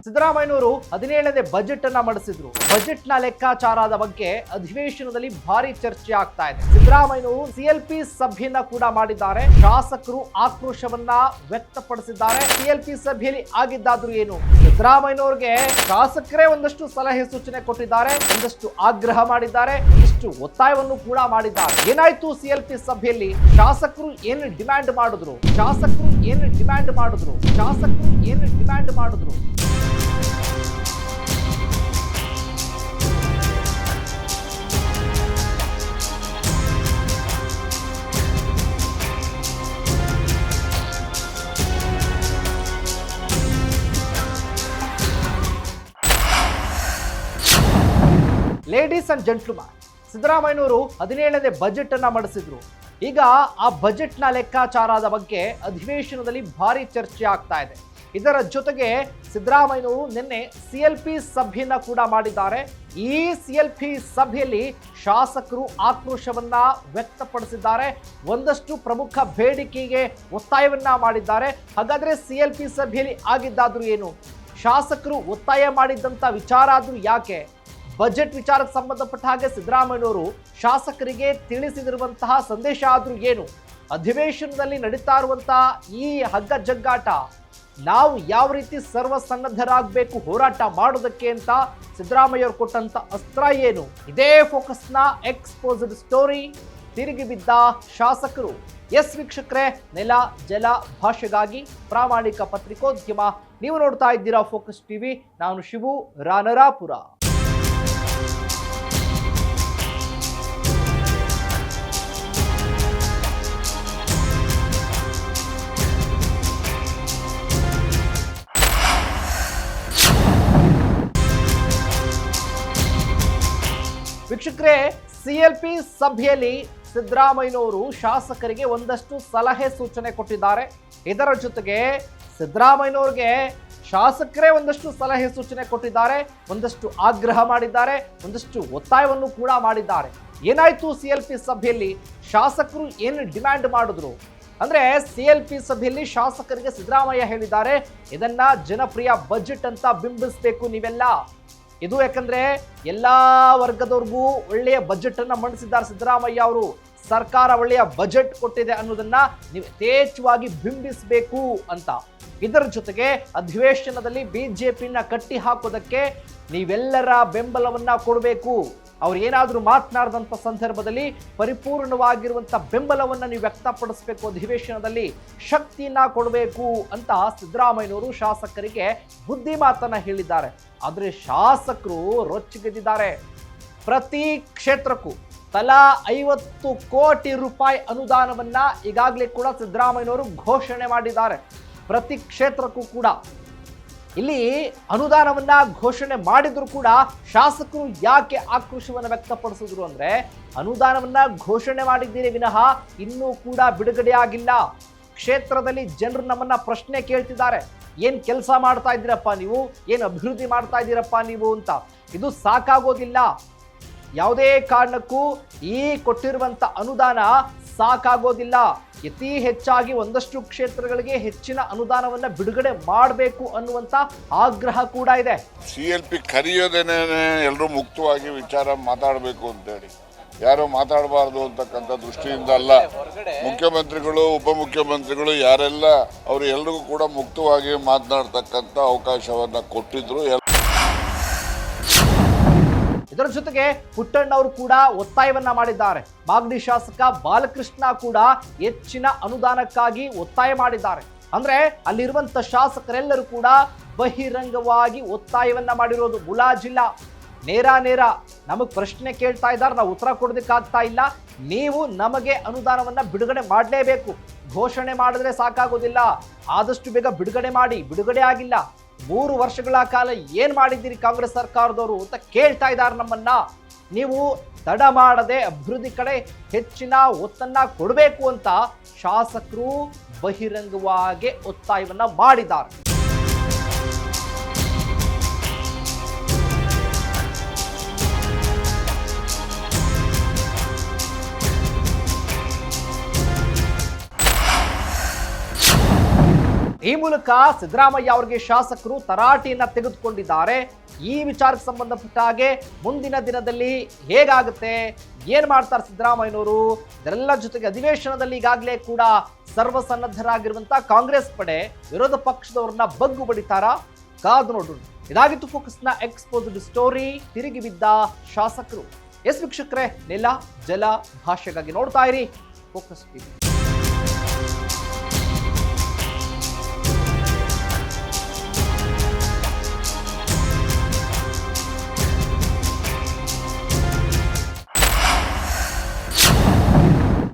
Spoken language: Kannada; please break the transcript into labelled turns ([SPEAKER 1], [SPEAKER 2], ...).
[SPEAKER 1] ಸಿದ್ದರಾಮಯ್ಯನವರು 17ನೇ ಬಜೆಟ್ ಅನ್ನ ಮಂಡಿಸಿದ್ರು. ಬಜೆಟ್ ನ ಲೆಕ್ಕಾಚಾರದ ಬಗ್ಗೆ ಅಧಿವೇಶನದಲ್ಲಿ ಭಾರಿ ಚರ್ಚೆ ಆಗ್ತಾ ಇದೆ. ಸಿದ್ದರಾಮಯ್ಯನವರು ಸಿಎಲ್ಪಿ ಸಭೆಯನ್ನ ಕೂಡ ಮಾಡಿದ್ದಾರೆ. ಶಾಸಕರು ಆಕ್ರೋಶವನ್ನ ವ್ಯಕ್ತಪಡಿಸಿದ್ದಾರೆ. ಸಿಎಲ್ಪಿ ಸಭೆಯಲ್ಲಿ ಆಗಿದ್ದಾದ್ರೂ ಏನು, ಸಿದ್ದರಾಮಯ್ಯನವರಿಗೆ ಶಾಸಕರೇ ಒಂದಷ್ಟು ಸಲಹೆ ಸೂಚನೆ ಕೊಟ್ಟಿದ್ದಾರೆ, ಒಂದಷ್ಟು ಆಗ್ರಹ ಮಾಡಿದ್ದಾರೆ, ಒಂದಷ್ಟು ಒತ್ತಾಯವನ್ನು ಕೂಡ ಮಾಡಿದ್ದಾರೆ. ಏನಾಯ್ತು ಸಿಎಲ್ಪಿ ಸಭೆಯಲ್ಲಿ? ಶಾಸಕರು ಏನು ಡಿಮ್ಯಾಂಡ್ ಮಾಡಿದ್ರು? ಶಾಸಕರು ಏನು ಡಿಮ್ಯಾಂಡ್ ಮಾಡಿದ್ರು? ಶಾಸಕರು ಏನು ಡಿಮ್ಯಾಂಡ್ ಮಾಡಿದ್ರು? ಲೇಡೀಸ್ ಅಂಡ್ ಜೆಂಟ್ಲ್ಮನ್, ಸಿದ್ದರಾಮಯ್ಯನವರು 17ನೇ ಬಜೆಟ್ ಅನ್ನ ಮಂಡಿಸಿದ್ರು. ಈಗ ಆ ಬಜೆಟ್ ನ ಲೆಕ್ಕಾಚಾರದ ಬಗ್ಗೆ ಅಧಿವೇಶನದಲ್ಲಿ ಭಾರಿ ಚರ್ಚೆ ಆಗ್ತಾ ಇದೆ. ಇದರ ಜೊತೆಗೆ ಸಿದ್ದರಾಮಯ್ಯನವರು ನಿನ್ನೆ ಸಿಎಲ್ಪಿ ಸಭೆಯನ್ನ ಕೂಡ ಮಾಡಿದ್ದಾರೆ. ಈ ಸಿಎಲ್ಪಿ ಸಭೆಯಲ್ಲಿ ಶಾಸಕರು ಆಕ್ರೋಶವನ್ನ ವ್ಯಕ್ತಪಡಿಸಿದ್ದಾರೆ. ಒಂದಷ್ಟು ಪ್ರಮುಖ ಬೇಡಿಕೆಗೆ ಒತ್ತಾಯವನ್ನ ಮಾಡಿದ್ದಾರೆ. ಹಾಗಾದ್ರೆ ಸಿಎಲ್ಪಿ ಸಭೆಯಲ್ಲಿ ಆಗಿದ್ದಾದ್ರೂ ಏನು? ಶಾಸಕರು ಒತ್ತಾಯ ಮಾಡಿದ್ದಂತ ವಿಚಾರ ಆದ್ರೂ ಯಾಕೆ? ಬಜೆಟ್ ವಿಚಾರಕ್ಕೆ ಸಂಬಂಧಪಟ್ಟ ಹಾಗೆ ಸಿದ್ದರಾಮಯ್ಯನವರು ಶಾಸಕರಿಗೆ ತಿಳಿಸಿದಿರುವಂತಹ ಸಂದೇಶ ಆದ್ರೂ ಏನು? ಅಧಿವೇಶನದಲ್ಲಿ ನಡೀತಾ ಇರುವಂತಹ ಈ ಹಗ್ಗ ಜಗ್ಗಾಟ, ನಾವು ಯಾವ ರೀತಿ ಸರ್ವಸನ್ನದ್ಧರಾಗಬೇಕು ಹೋರಾಟ ಮಾಡೋದಕ್ಕೆ ಅಂತ ಸಿದ್ದರಾಮಯ್ಯವರು ಕೊಟ್ಟಂತ ಅಸ್ತ್ರ ಏನು? ಇದೇ ಫೋಕಸ್ನ ಎಕ್ಸ್ಪೋಸ್ಡ್ ಸ್ಟೋರಿ, ತಿರುಗಿ ಬಿದ್ದ ಶಾಸಕರು. ಎಸ್ ವೀಕ್ಷಕರೇ, ನೆಲ ಜಲ ಭಾಷೆಗಾಗಿ ಪ್ರಾಮಾಣಿಕ ಪತ್ರಿಕೋದ್ಯಮ. ನೀವು ನೋಡ್ತಾ ಇದ್ದೀರಾ ಫೋಕಸ್ ಟಿವಿ. ನಾನು ಶಿವು ರಾನರಾಪುರ. ವೀಕ್ಷಕರೇ, ಸಿಎಲ್ಪಿ ಸಭೆಯಲ್ಲಿ ಸಿದ್ದರಾಮಯ್ಯನವರು ಶಾಸಕರಿಗೆ ಒಂದಷ್ಟು ಸಲಹೆ ಸೂಚನೆ ಕೊಟ್ಟಿದ್ದಾರೆ. ಇದರ ಜೊತೆಗೆ ಸಿದ್ದರಾಮಯ್ಯನವರಿಗೆ ಶಾಸಕರೇ ಒಂದಷ್ಟು ಸಲಹೆ ಸೂಚನೆ ಕೊಟ್ಟಿದ್ದಾರೆ, ಒಂದಷ್ಟು ಆಗ್ರಹ ಮಾಡಿದ್ದಾರೆ, ಒಂದಷ್ಟು ಒತ್ತಾಯವನ್ನು ಕೂಡ ಮಾಡಿದ್ದಾರೆ. ಏನಾಯ್ತು ಸಿಎಲ್ಪಿ ಸಭೆಯಲ್ಲಿ? ಶಾಸಕರು ಏನು ಡಿಮ್ಯಾಂಡ್ ಮಾಡಿದ್ರು? ಅಂದ್ರೆ ಸಿಎಲ್ಪಿ ಸಭೆಯಲ್ಲಿ ಶಾಸಕರಿಗೆ ಸಿದ್ದರಾಮಯ್ಯ ಹೇಳಿದ್ದಾರೆ, ಇದನ್ನ ಜನಪ್ರಿಯ ಬಜೆಟ್ ಅಂತ ಬಿಂಬಿಸಬೇಕು ನೀವೆಲ್ಲ. ಇದು ಯಾಕಂದ್ರೆ ಎಲ್ಲಾ ವರ್ಗದವ್ರಿಗೂ ಒಳ್ಳೆಯ ಬಜೆಟ್ ಅನ್ನ ಮಂಡಿಸಿದ್ದಾರೆ ಸಿದ್ದರಾಮಯ್ಯ ಅವರು. ಸರ್ಕಾರ ಒಳ್ಳೆಯ ಬಜೆಟ್ ಕೊಟ್ಟಿದೆ ಅನ್ನೋದನ್ನ ನೀವು ಯಥೇಚ್ಛವಾಗಿ ಬಿಂಬಿಸಬೇಕು ಅಂತ. ಇದರ ಜೊತೆಗೆ ಅಧಿವೇಶನದಲ್ಲಿ ಬಿಜೆಪಿನ ಕಟ್ಟಿ ಹಾಕೋದಕ್ಕೆ ನೀವೆಲ್ಲರ ಬೆಂಬಲವನ್ನ ಕೊಡಬೇಕು. ಅವ್ರು ಏನಾದರೂ ಮಾತನಾಡಿದಂಥ ಸಂದರ್ಭದಲ್ಲಿ ಪರಿಪೂರ್ಣವಾಗಿರುವಂಥ ಬೆಂಬಲವನ್ನು ನೀವು ವ್ಯಕ್ತಪಡಿಸಬೇಕು, ಅಧಿವೇಶನದಲ್ಲಿ ಶಕ್ತಿಯನ್ನ ಕೊಡಬೇಕು ಅಂತ ಸಿದ್ದರಾಮಯ್ಯನವರು ಶಾಸಕರಿಗೆ ಬುದ್ಧಿ ಮಾತನ್ನ ಹೇಳಿದ್ದಾರೆ. ಆದರೆ ಶಾಸಕರು ರೊಚ್ಚಿಗೆದ್ದಿದ್ದಾರೆ. ಪ್ರತಿ ಕ್ಷೇತ್ರಕ್ಕೂ ತಲಾ 50 ಕೋಟಿ ರೂಪಾಯಿ ಅನುದಾನವನ್ನ ಈಗಾಗಲೇ ಕೂಡ ಸಿದ್ದರಾಮಯ್ಯನವರು ಘೋಷಣೆ ಮಾಡಿದ್ದಾರೆ. ಪ್ರತಿ ಕ್ಷೇತ್ರಕ್ಕೂ ಕೂಡ ಇಲ್ಲಿ ಅನುದಾನವನ್ನ ಘೋಷಣೆ ಮಾಡಿದ್ರು ಕೂಡ ಶಾಸಕರು ಯಾಕೆ ಆಕ್ರೋಶವನ್ನು ವ್ಯಕ್ತಪಡಿಸಿದ್ರು ಅಂದ್ರೆ, ಅನುದಾನವನ್ನ ಘೋಷಣೆ ಮಾಡಿದ್ದೀರಿ ವಿನಃ ಇನ್ನೂ ಕೂಡ ಬಿಡುಗಡೆ ಆಗಿಲ್ಲ. ಕ್ಷೇತ್ರದಲ್ಲಿ ಜನರು ನಮ್ಮನ್ನ ಪ್ರಶ್ನೆ ಕೇಳ್ತಿದ್ದಾರೆ, ಏನ್ ಕೆಲಸ ಮಾಡ್ತಾ ಇದ್ದೀರಪ್ಪ ನೀವು, ಏನ್ ಅಭಿವೃದ್ಧಿ ಮಾಡ್ತಾ ಇದ್ದೀರಪ್ಪ ನೀವು ಅಂತ. ಇದು ಸಾಕಾಗೋದಿಲ್ಲ. ಯಾವುದೇ ಕಾರಣಕ್ಕೂ ಈ ಕೊಟ್ಟಿರುವಂತ ಅನುದಾನ ಸಾಕಾಗೋದಿಲ್ಲ. ಅತಿ ಹೆಚ್ಚಾಗಿ ಒಂದಷ್ಟು ಕ್ಷೇತ್ರಗಳಿಗೆ ಹೆಚ್ಚಿನ ಅನುದಾನವನ್ನ ಬಿಡುಗಡೆ ಮಾಡಬೇಕು ಅನ್ನುವಂತ ಆಗ್ರಹ ಕೂಡ ಇದೆ.
[SPEAKER 2] ಸಿಎಲ್ಪಿ ಕರೆಯೋದೇನೆ ಎಲ್ಲರೂ ಮುಕ್ತವಾಗಿ ವಿಚಾರ ಮಾತಾಡಬೇಕು ಅಂತೇಳಿ, ಯಾರು ಮಾತಾಡಬಾರ್ದು ಅಂತಕ್ಕಂಥ ದೃಷ್ಟಿಯಿಂದ ಅಲ್ಲ. ಮುಖ್ಯಮಂತ್ರಿಗಳು, ಉಪಮುಖ್ಯಮಂತ್ರಿಗಳು ಯಾರೆಲ್ಲ ಅವರು ಎಲ್ರಿಗೂ ಕೂಡ ಮುಕ್ತವಾಗಿ ಮಾತನಾಡ್ತಕ್ಕಂಥ ಅವಕಾಶವನ್ನ ಕೊಟ್ಟಿದ್ರು.
[SPEAKER 1] ಇದರ ಜೊತೆಗೆ ಪುಟ್ಟಣ್ಣವರು ಕೂಡ ಒತ್ತಾಯವನ್ನ ಮಾಡಿದ್ದಾರೆ. ಮಾಗಡಿ ಶಾಸಕ ಬಾಲಕೃಷ್ಣ ಕೂಡ ಹೆಚ್ಚಿನ ಅನುದಾನಕ್ಕಾಗಿ ಒತ್ತಾಯ ಮಾಡಿದ್ದಾರೆ. ಅಂದ್ರೆ ಅಲ್ಲಿರುವಂತ ಶಾಸಕರೆಲ್ಲರೂ ಕೂಡ ಬಹಿರಂಗವಾಗಿ ಒತ್ತಾಯವನ್ನ ಮಾಡಿರೋದು. ಮುಲಾಜಿಲ್ಲ, ನೇರ ನಮಗ್ ಪ್ರಶ್ನೆ ಕೇಳ್ತಾ ಇದ್ದಾರೆ, ನಾವು ಉತ್ತರ ಕೊಡೋದಕ್ಕಾಗ್ತಾ ಇಲ್ಲ, ನೀವು ನಮಗೆ ಅನುದಾನವನ್ನ ಬಿಡುಗಡೆ ಮಾಡಲೇಬೇಕು. ಘೋಷಣೆ ಮಾಡಿದ್ರೆ ಸಾಕಾಗೋದಿಲ್ಲ, ಆದಷ್ಟು ಬೇಗ ಬಿಡುಗಡೆ ಮಾಡಿ. ಬಿಡುಗಡೆ ಆಗಿಲ್ಲ, 3 ವರ್ಷಗಳ ಕಾಲ ಏನ್ ಮಾಡಿದ್ದೀರಿ ಕಾಂಗ್ರೆಸ್ ಸರ್ಕಾರದವರು ಅಂತ ಕೇಳ್ತಾ ಇದ್ದಾರೆ ನಮ್ಮನ್ನ. ನೀವು ತಡ ಮಾಡದೆ ಅಭಿವೃದ್ಧಿ ಕಡೆ ಹೆಚ್ಚಿನ ಒತ್ತನ್ನ ಕೊಡಬೇಕು ಅಂತ ಶಾಸಕರು ಬಹಿರಂಗವಾಗಿ ಒತ್ತಾಯವನ್ನ ಮಾಡಿದ್ದಾರೆ. ಈ ಮೂಲಕ ಸಿದ್ದರಾಮಯ್ಯ ಅವರಿಗೆ ಶಾಸಕರು ತರಾಟೆಯನ್ನ ತೆಗೆದುಕೊಂಡಿದ್ದಾರೆ. ಈ ವಿಚಾರಕ್ಕೆ ಸಂಬಂಧಪಟ್ಟ ಹಾಗೆ ಮುಂದಿನ ದಿನದಲ್ಲಿ ಹೇಗಾಗುತ್ತೆ, ಏನ್ ಮಾಡ್ತಾರೆ ಸಿದ್ದರಾಮಯ್ಯನವರು, ಇದೆಲ್ಲ ಜೊತೆಗೆ ಅಧಿವೇಶನದಲ್ಲಿ ಈಗಾಗಲೇ ಕೂಡ ಸರ್ವಸನ್ನದ್ಧರಾಗಿರುವಂತಹ ಕಾಂಗ್ರೆಸ್ ಪಡೆ ವಿರೋಧ ಪಕ್ಷದವರನ್ನ ಬಗ್ಗು ಬಡಿತಾರ, ಕಾದು ನೋಡೋಣ. ಇದಾಗಿತ್ತು ಫೋಕಸ್ನ ಎಕ್ಸ್ಪೋಸ್ಡ್ ಸ್ಟೋರಿ, ತಿರುಗಿ ಬಿದ್ದ ಶಾಸಕರು. ಎಸ್ ವೀಕ್ಷಕರೇ, ನೆಲ ಜಲ ಭಾಷೆಗಾಗಿ ನೋಡ್ತಾ ಇರಿ ಫೋಕಸ್ ಟಿವಿ.